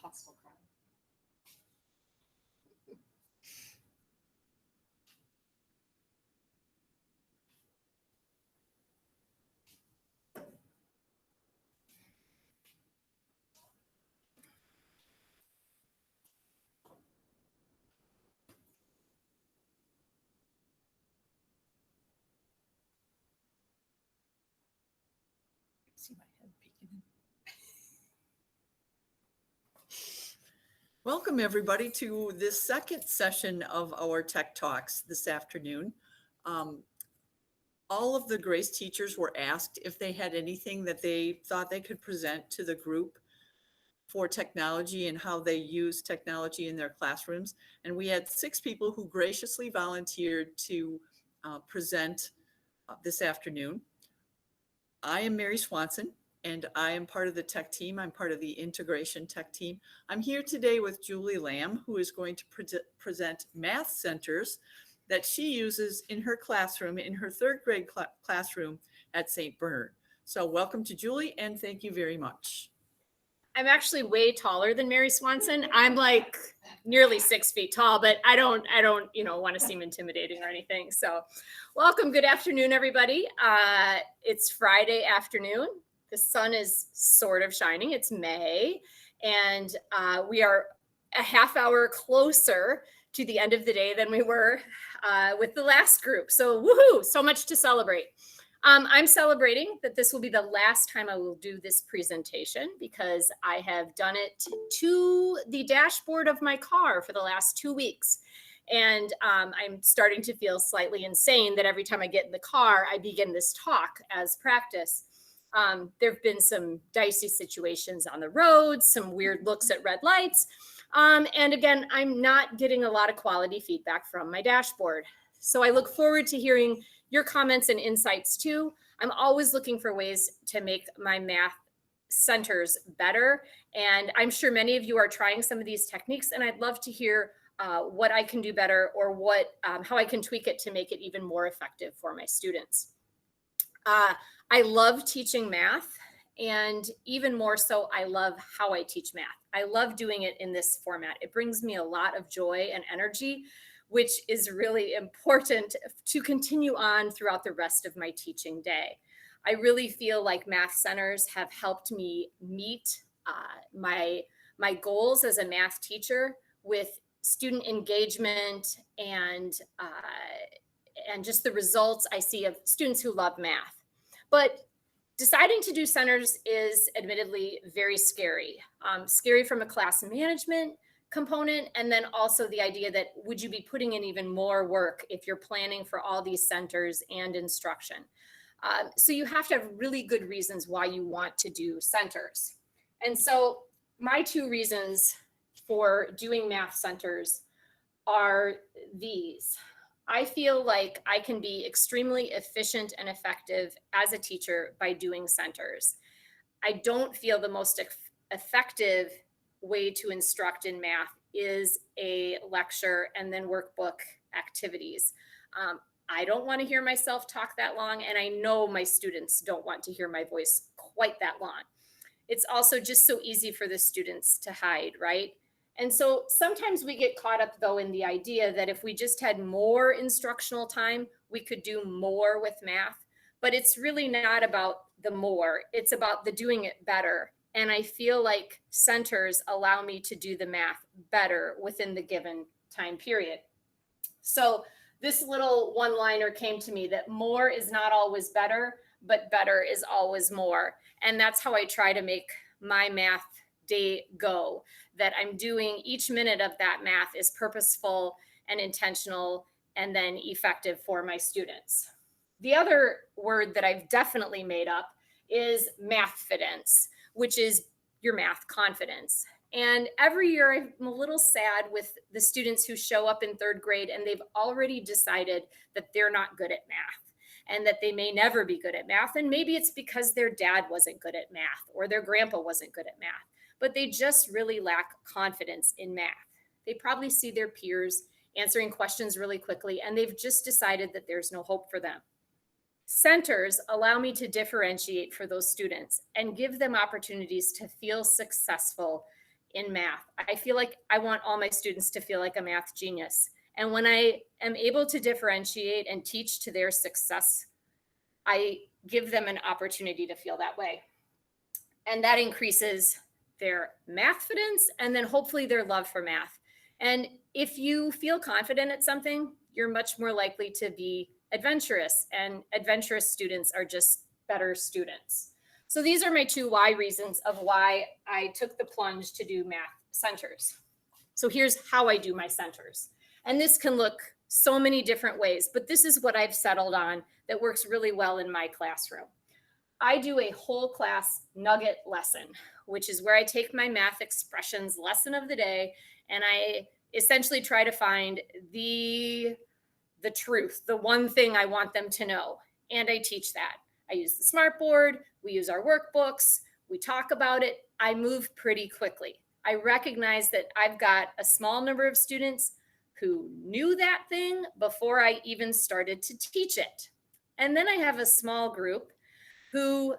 possible crime. See my head peeking in. Welcome everybody to this second session of our Tech Talks this afternoon. All of the Grace teachers were asked if they had anything that they thought they could present to the group for technology and how they use technology in their classrooms. And we had 6 people who graciously volunteered to present this afternoon. I am Mary Swanson, and I am part of the tech team. I'm part of the integration tech team. I'm here today with Julie Lamb, who is going to present math centers that she uses in her classroom, in her 3rd grade classroom at St. Bernard. So welcome to Julie, and thank you very much. I'm actually way taller than Mary Swanson. I'm like nearly 6 feet tall, but I don't, want to seem intimidating or anything. So welcome. Good afternoon, everybody. It's Friday afternoon. The sun is sort of shining. It's May, and we are a half hour closer to the end of the day than we were with the last group. So woohoo, so much to celebrate. I'm celebrating that this will be the last time I will do this presentation because I have done it to the dashboard of my car for the last 2 weeks. And I'm starting to feel slightly insane that every time I get in the car, I begin this talk as practice. There have been some dicey situations on the road, some weird looks at red lights. And again, I'm not getting a lot of quality feedback from my dashboard. So I look forward to hearing your comments and insights too. I'm always looking for ways to make my math centers better. And I'm sure many of you are trying some of these techniques, and I'd love to hear what I can do better or how I can tweak it to make it even more effective for my students. I love teaching math, and even more so, I love how I teach math. I love doing it in this format. It brings me a lot of joy and energy, which is really important to continue on throughout the rest of my teaching day. I really feel like math centers have helped me meet my goals as a math teacher with student engagement and just the results I see of students who love math. But deciding to do centers is admittedly very scary. Scary from a class management component, and then also the idea that would you be putting in even more work if you're planning for all these centers and instruction. So you have to have really good reasons why you want to do centers. And so my 2 reasons for doing math centers are these. I feel like I can be extremely efficient and effective as a teacher by doing centers. I don't feel the most effective way to instruct in math is a lecture and then workbook activities. I don't want to hear myself talk that long, and I know my students don't want to hear my voice quite that long. It's also just so easy for the students to hide, right? And so sometimes we get caught up though in the idea that if we just had more instructional time, we could do more with math, but it's really not about the more, it's about the doing it better. And I feel like centers allow me to do the math better within the given time period. So this little one-liner came to me that more is not always better, but better is always more. And that's how I try to make my math day go, that I'm doing each minute of that math is purposeful and intentional and then effective for my students. The other word that I've definitely made up is mathfidence, which is your math confidence. And every year I'm a little sad with the students who show up in 3rd grade and they've already decided that they're not good at math and that they may never be good at math. And maybe it's because their dad wasn't good at math or their grandpa wasn't good at math, but they just really lack confidence in math. They probably see their peers answering questions really quickly and they've just decided that there's no hope for them. Centers allow me to differentiate for those students and give them opportunities to feel successful in math. I feel like I want all my students to feel like a math genius. And when I am able to differentiate and teach to their success, I give them an opportunity to feel that way. And that increases their math fidence and then hopefully their love for math. And if you feel confident at something, you're much more likely to be adventurous, and adventurous students are just better students. So these are my 2 why reasons of why I took the plunge to do math centers. So here's how I do my centers. And this can look so many different ways, but this is what I've settled on that works really well in my classroom. I do a whole class nugget lesson, which is where I take my math expressions lesson of the day and I essentially try to find the truth, the one thing I want them to know. And I teach that. I use the smartboard, we use our workbooks, we talk about it. I move pretty quickly. I recognize that I've got a small number of students who knew that thing before I even started to teach it. And then I have a small group who,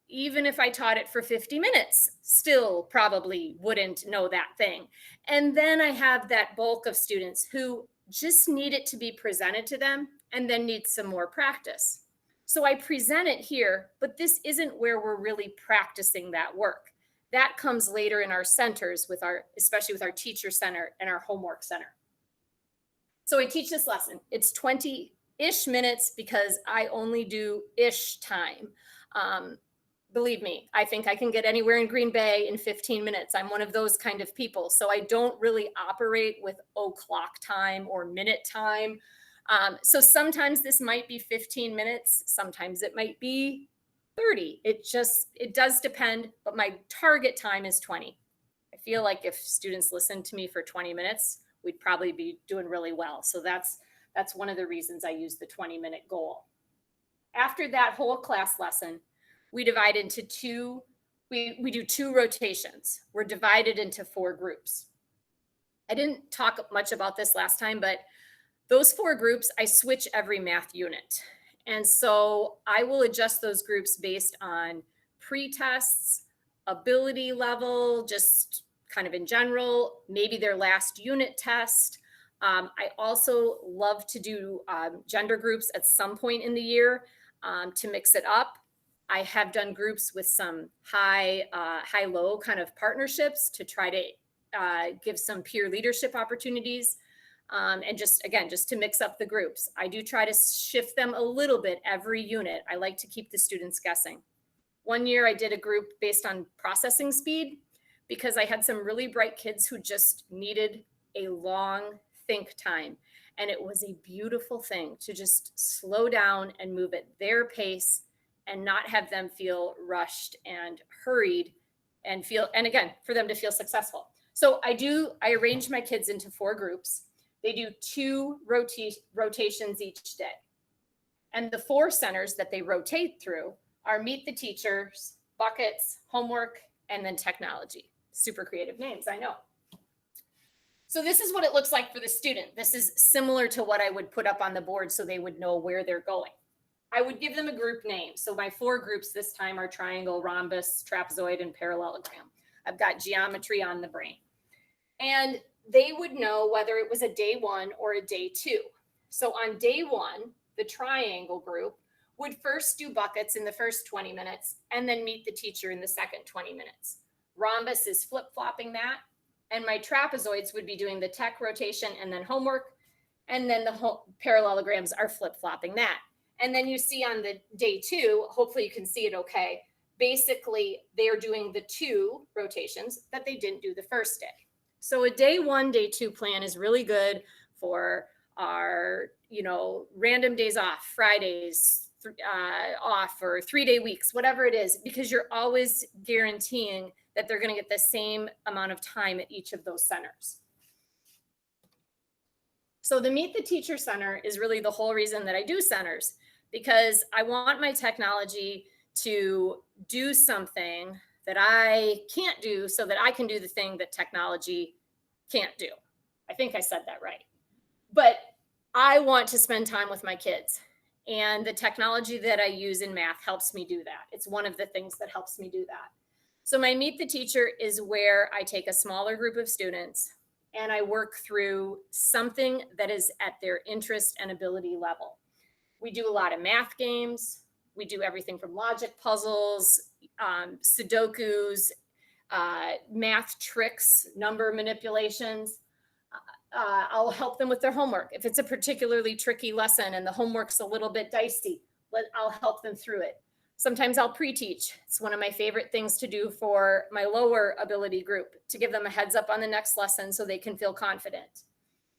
even if I taught it for 50 minutes, still probably wouldn't know that thing. And then I have that bulk of students who just need it to be presented to them and then need some more practice. So I present it here, but this isn't where we're really practicing that work. That comes later in our centers especially with our teacher center and our homework center. So I teach this lesson. It's 20-ish minutes because I only do ish time. Believe me, I think I can get anywhere in Green Bay in 15 minutes. I'm one of those kind of people. So I don't really operate with clock time or minute time. So sometimes this might be 15 minutes. Sometimes it might be 30. It does depend, but my target time is 20. I feel like if students listen to me for 20 minutes, we'd probably be doing really well. So that's one of the reasons I use the 20-minute goal. After that whole class lesson, we divide into we do 2 rotations. We're divided into 4 groups. I didn't talk much about this last time, but those 4 groups, I switch every math unit. And so I will adjust those groups based on pre-tests, ability level, just kind of in general, maybe their last unit test. I also love to do gender groups at some point in the year to mix it up. I have done groups with some high-low kind of partnerships to try to give some peer leadership opportunities. And just to mix up the groups. I do try to shift them a little bit every unit. I like to keep the students guessing. One year I did a group based on processing speed because I had some really bright kids who just needed a long think time. And it was a beautiful thing to just slow down and move at their pace and not have them feel rushed and hurried and again, for them to feel successful. So I arrange my kids into 4 groups. They do 2 rotations each day. And the 4 centers that they rotate through are Meet the Teachers, Buckets, Homework, and then Technology. Super creative names, I know. So this is what it looks like for the student. This is similar to what I would put up on the board so they would know where they're going. I would give them a group name. So my 4 groups this time are triangle, rhombus, trapezoid, and parallelogram. I've got geometry on the brain. And they would know whether it was a day 1 or a day 2. So on day 1, the triangle group would first do buckets in the first 20 minutes and then meet the teacher in the second 20 minutes. Rhombus is flip-flopping that. And my trapezoids would be doing the tech rotation and then homework. And then the parallelograms are flip-flopping that. And then you see on the day 2, hopefully you can see it okay. Basically, they are doing the 2 rotations that they didn't do the first day. So a day 1, day 2 plan is really good for our, random days off, Fridays off, or 3-day weeks, whatever it is, because you're always guaranteeing that they're going to get the same amount of time at each of those centers. So the Meet the Teacher Center is really the whole reason that I do centers, because I want my technology to do something that I can't do so that I can do the thing that technology can't do. I think I said that right. But I want to spend time with my kids. And the technology that I use in math helps me do that. It's one of the things that helps me do that. So my Meet the Teacher is where I take a smaller group of students and I work through something that is at their interest and ability level. We do a lot of math games. We do everything from logic puzzles, Sudokus, math tricks, number manipulations. I'll help them with their homework. If it's a particularly tricky lesson and the homework's a little bit dicey, I'll help them through it. Sometimes I'll pre-teach. It's one of my favorite things to do for my lower ability group, to give them a heads up on the next lesson so they can feel confident.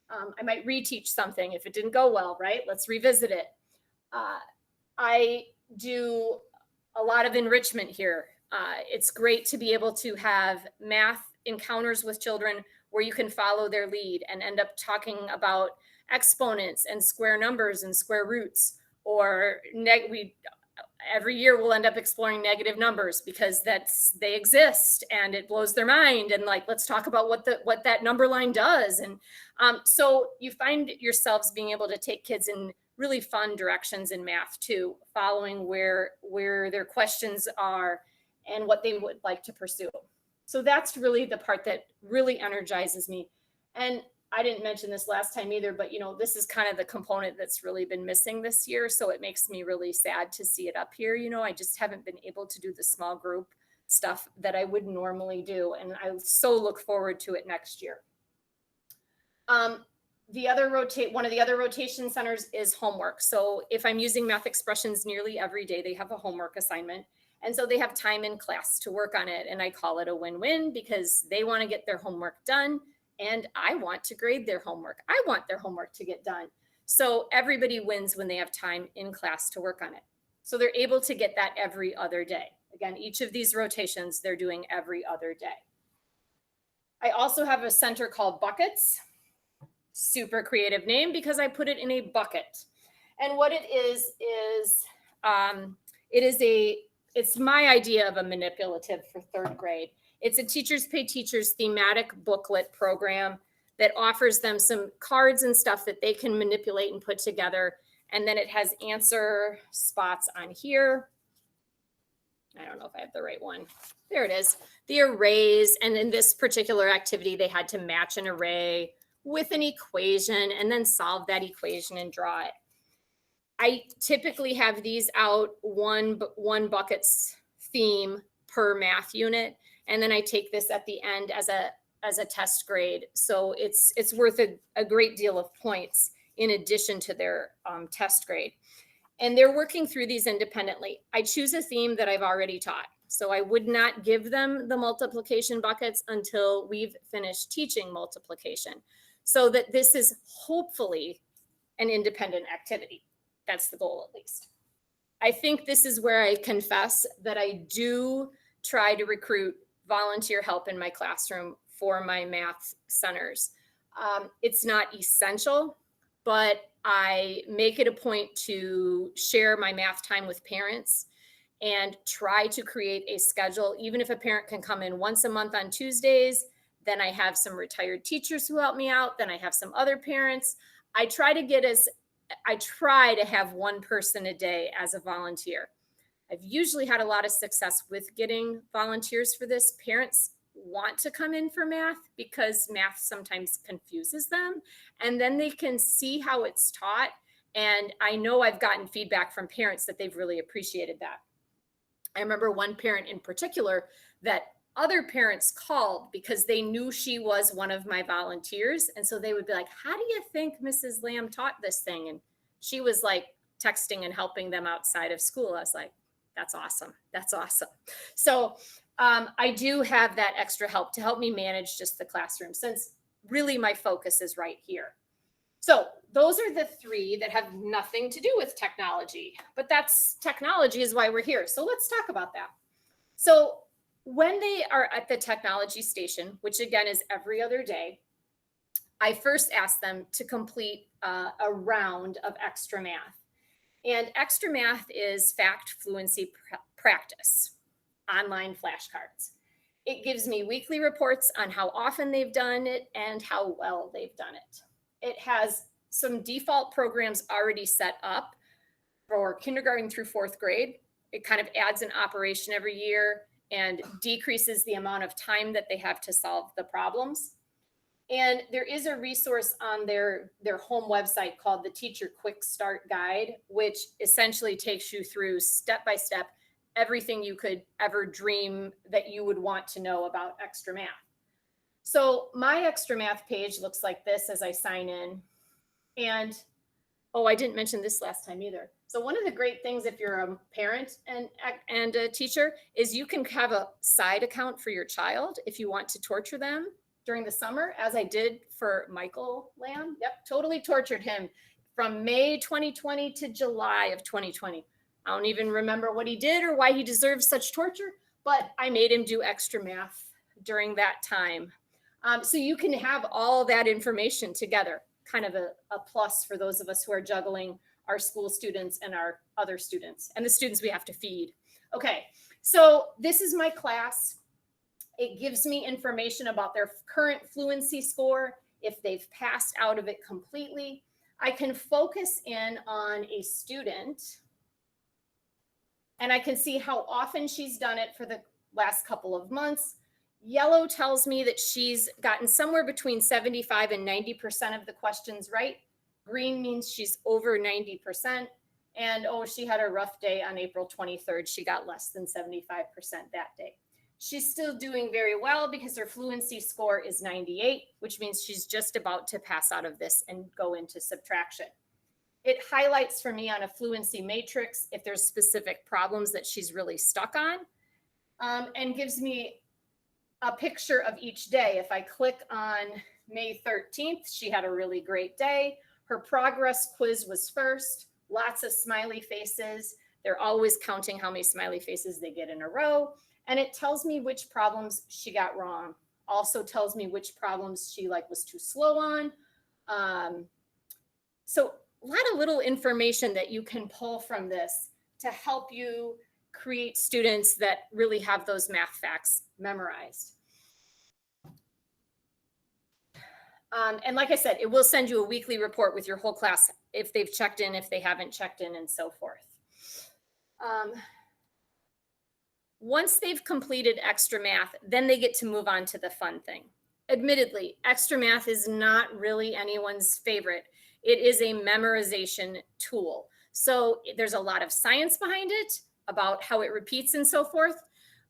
I might reteach something if it didn't go well, right? Let's revisit it. I do a lot of enrichment here. It's great to be able to have math encounters with children where you can follow their lead and end up talking about exponents and square numbers and square roots, or every year we'll end up exploring negative numbers because they exist and it blows their mind. And like, let's talk about what that number line does. And so you find yourselves being able to take kids in really fun directions in math too, following where their questions are and what they would like to pursue. So that's really the part that really energizes me. And I didn't mention this last time either, but this is kind of the component that's really been missing this year. So it makes me really sad to see it up here. I just haven't been able to do the small group stuff that I would normally do. And I so look forward to it next year. One of the other rotation centers is homework. So if I'm using math expressions nearly every day, they have a homework assignment. And so they have time in class to work on it. And I call it a win-win because they want to get their homework done. And I want to grade their homework. I want their homework to get done. So everybody wins when they have time in class to work on it. So they're able to get that every other day. Again, each of these rotations, they're doing every other day. I also have a center called Buckets. Super creative name because I put it in a bucket. And what it is it's my idea of a manipulative for third grade. It's a Teachers Pay Teachers thematic booklet program that offers them some cards and stuff that they can manipulate and put together. And then it has answer spots on here. I don't know if I have the right one. There it is. The arrays. And in this particular activity, they had to match an array with an equation and then solve that equation and draw it. I typically have these out one bucket's theme per math unit. And then I take this at the end as a test grade. So it's worth a great deal of points in addition to their test grade. And they're working through these independently. I choose a theme that I've already taught. So I would not give them the multiplication buckets until we've finished teaching multiplication, so that this is hopefully an independent activity. That's the goal, at least. I think this is where I confess that I do try to recruit volunteer help in my classroom for my math centers. It's not essential, but I make it a point to share my math time with parents and try to create a schedule. Even if a parent can come in once a month on Tuesdays, then I have some retired teachers who help me out. Then I have some other parents. I try to have one person a day as a volunteer. I've usually had a lot of success with getting volunteers for this. Parents want to come in for math because math sometimes confuses them, and then they can see how it's taught. And I know I've gotten feedback from parents that they've really appreciated that. I remember one parent in particular that other parents called because they knew she was one of my volunteers. And so they would be like, how do you think Mrs. Lamb taught this thing? And she was like texting and helping them outside of school. I was like, that's awesome. That's awesome. So I do have that extra help to help me manage just the classroom, since really my focus is right here. So those are the three that have nothing to do with technology, but technology is why we're here. So let's talk about that. So when they are at the technology station, which again is every other day, I first ask them to complete a round of extra math. And extra math is fact fluency practice, online flashcards. It gives me weekly reports on how often they've done it and how well they've done it. It has some default programs already set up for kindergarten through fourth grade. It kind of adds an operation every year. and decreases the amount of time that they have to solve the problems. And there is a resource on their home website called the Teacher Quick Start Guide, which essentially takes you through step by step everything you could ever dream that you would want to know about extra math. So my extra math page looks like this as I sign in. And oh, I didn't mention this last time either. So one of the great things if you're a parent and a teacher is you can have a side account for your child if you want to torture them during the summer, as I did for Michael Lamb. Yep, totally tortured him from May 2020 to July of 2020. I don't even remember what he did or why he deserves such torture, but I made him do extra math during that time. So you can have all that information together, kind of a plus for those of us who are juggling our school students and our other students and the students we have to feed. Okay, so this is my class. It gives me information about their current fluency score, if they've passed out of it completely. I can focus in on a student and I can see how often she's done it for the last couple of months. Yellow tells me that she's gotten somewhere between 75 and 90% of the questions right. Green means she's over 90%. And oh, she had a rough day on April 23rd. She got less than 75% that day. She's still doing very well because her fluency score is 98, which means she's just about to pass out of this and go into subtraction. It highlights for me on a fluency matrix if there's specific problems that she's really stuck on, and gives me a picture of each day. If I click on May 13th, she had a really great day. Her progress quiz was first, lots of smiley faces. They're always counting how many smiley faces they get in a row. And it tells me which problems she got wrong. Also tells me which problems she was too slow on. So a lot of little information that you can pull from this to help you create students that really have those math facts memorized. And like I said, it will send you a weekly report with your whole class if they've checked in, if they haven't checked in, and so forth. Once they've completed extra math, then they get to move on to the fun thing. Admittedly, extra math is not really anyone's favorite. It is a memorization tool. So there's a lot of science behind it about how it repeats and so forth,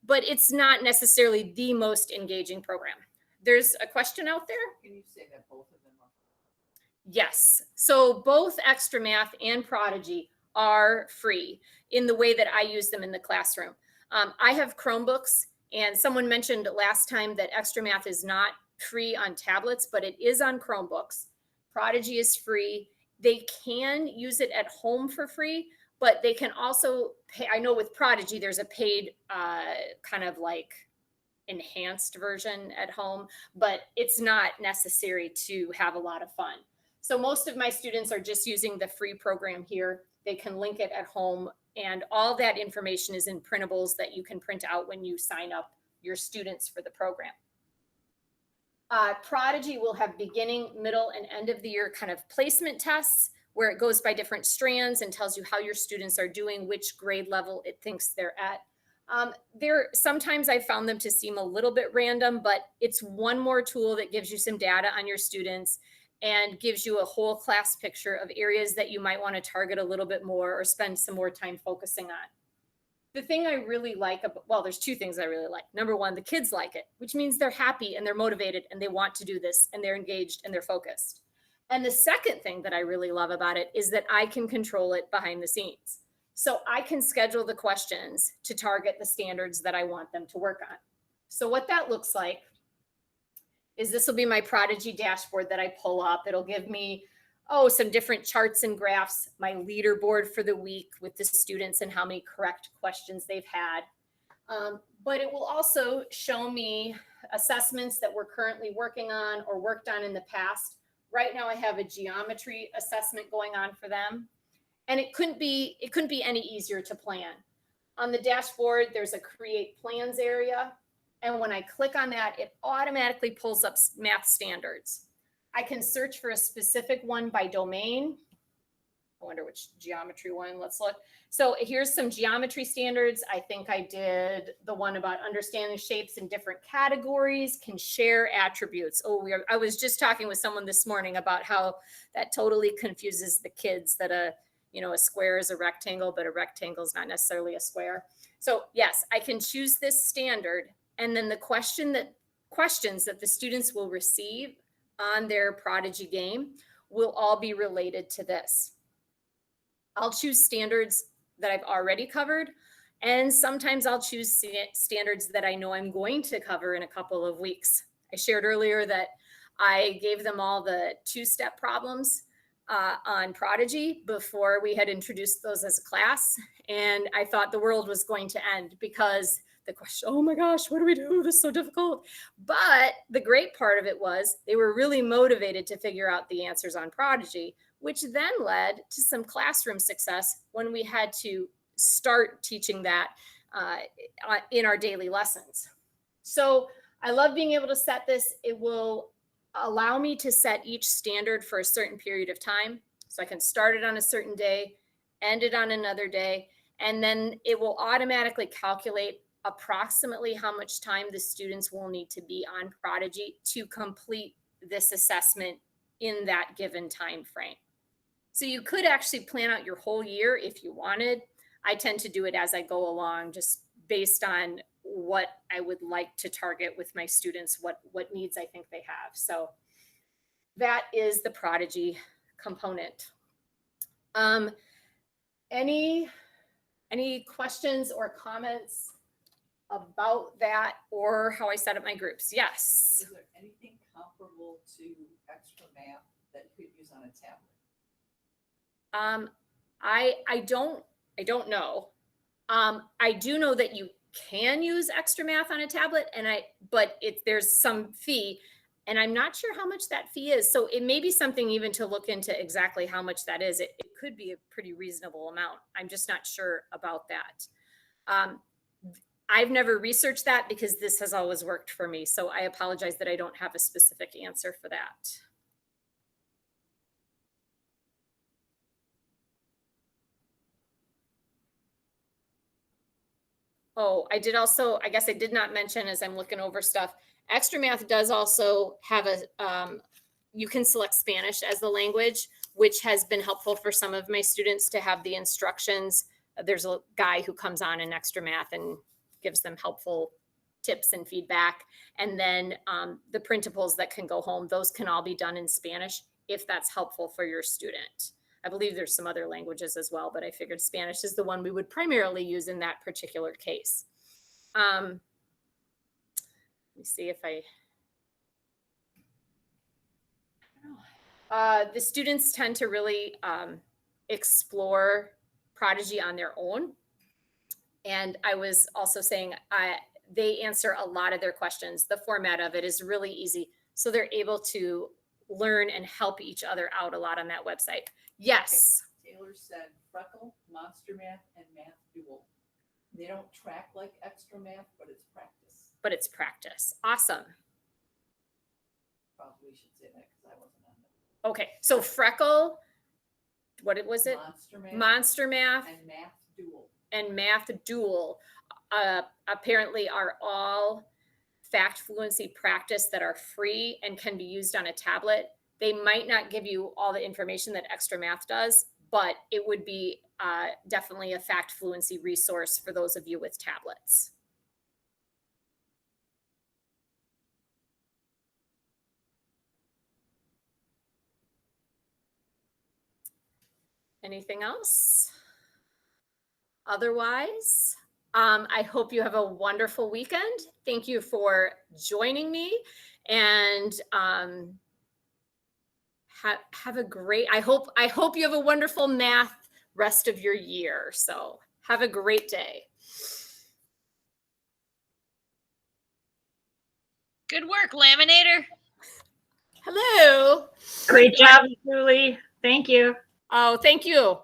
but it's not necessarily the most engaging program. There's a question out there. Can you say that both of them are? Yes. So both extra math and Prodigy are free in the way that I use them in the classroom. I have Chromebooks, and someone mentioned last time that extra math is not free on tablets, but it is on Chromebooks. Prodigy is free. They can use it at home for free, but they can also pay. I know with Prodigy, there's a paid kind of enhanced version at home, but it's not necessary to have a lot of fun. So most of my students are just using the free program here. They can link it at home, and all that information is in printables that you can print out when you sign up your students for the program. Prodigy will have beginning, middle, and end of the year kind of placement tests where it goes by different strands and tells you how your students are doing, which grade level it thinks they're at. Sometimes I found them to seem a little bit random, but it's one more tool that gives you some data on your students and gives you a whole class picture of areas that you might want to target a little bit more or spend some more time focusing on. The thing I really like, well, there's two things I really like. Number one, the kids like it, which means they're happy and they're motivated and they want to do this and they're engaged and they're focused. And the second thing that I really love about it is that I can control it behind the scenes. So I can schedule the questions to target the standards that I want them to work on. So what that looks like is this will be my Prodigy dashboard that I pull up. It'll give me, some different charts and graphs, my leaderboard for the week with the students and how many correct questions they've had. But it will also show me assessments that we're currently working on or worked on in the past. Right now I have a geometry assessment going on for them. And it couldn't be any easier to plan. On the dashboard, there's a create plans area. And when I click on that, it automatically pulls up math standards. I can search for a specific one by domain. I wonder which geometry one. Let's look. So here's some geometry standards. I think I did the one about understanding shapes in different categories, can share attributes. I was just talking with someone this morning about how that totally confuses the kids that a square is a rectangle, but a rectangle is not necessarily a square. So yes, I can choose this standard, and then the questions that the students will receive on their Prodigy game will all be related to this. I'll choose standards that I've already covered, and sometimes I'll choose standards that I know I'm going to cover in a couple of weeks. I shared earlier that I gave them all the two-step problems on Prodigy before we had introduced those as a class, and I thought the world was going to end because the question, oh my gosh, what do we do? This is so difficult. But the great part of it was they were really motivated to figure out the answers on Prodigy, which then led to some classroom success when we had to start teaching that in our daily lessons. So I love being able to set this. It will allow me to set each standard for a certain period of time. So I can start it on a certain day, end it on another day, and then it will automatically calculate approximately how much time the students will need to be on Prodigy to complete this assessment in that given time frame. So you could actually plan out your whole year if you wanted. I tend to do it as I go along, just based on what I would like to target with my students, what needs I think they have. So that is the Prodigy component. Any questions or comments about that or how I set up my groups? Yes. Is there anything comparable to extra math that you could use on a tablet? I don't know. I do know that you can use extra math on a tablet, but there's some fee, and I'm not sure how much that fee is. So it may be something even to look into exactly how much that is. It could be a pretty reasonable amount. I'm just not sure about that. I've never researched that because this has always worked for me. So I apologize that I don't have a specific answer for that. Oh, I guess I did not mention as I'm looking over stuff, Extra Math does also have you can select Spanish as the language, which has been helpful for some of my students to have the instructions. There's a guy who comes on in Extra Math and gives them helpful tips and feedback. And then the printables that can go home, those can all be done in Spanish if that's helpful for your student. I believe there's some other languages as well, but I figured Spanish is the one we would primarily use in that particular case. Let me see if the students tend to really explore Prodigy on their own. And I was also saying they answer a lot of their questions. The format of it is really easy. So they're able to learn and help each other out a lot on that website. Yes. Okay. Taylor said Freckle, Monster Math, and Math Duel. They don't track like Extra Math, but it's practice. But it's practice. Awesome. Probably should say that because I wasn't on that. Okay. So Freckle, what was it? Monster Math and Math Duel. And Math Duel apparently are all fact fluency practice that are free and can be used on a tablet. They might not give you all the information that Extra Math does, but it would be definitely a fact fluency resource for those of you with tablets. Anything else? Otherwise, I hope you have a wonderful weekend. Thank you for joining me, and have a great, I hope you have a wonderful math rest of your year. So have a great day. Good work, Laminator. Hello. Great job, Julie. Thank you. Oh, thank you.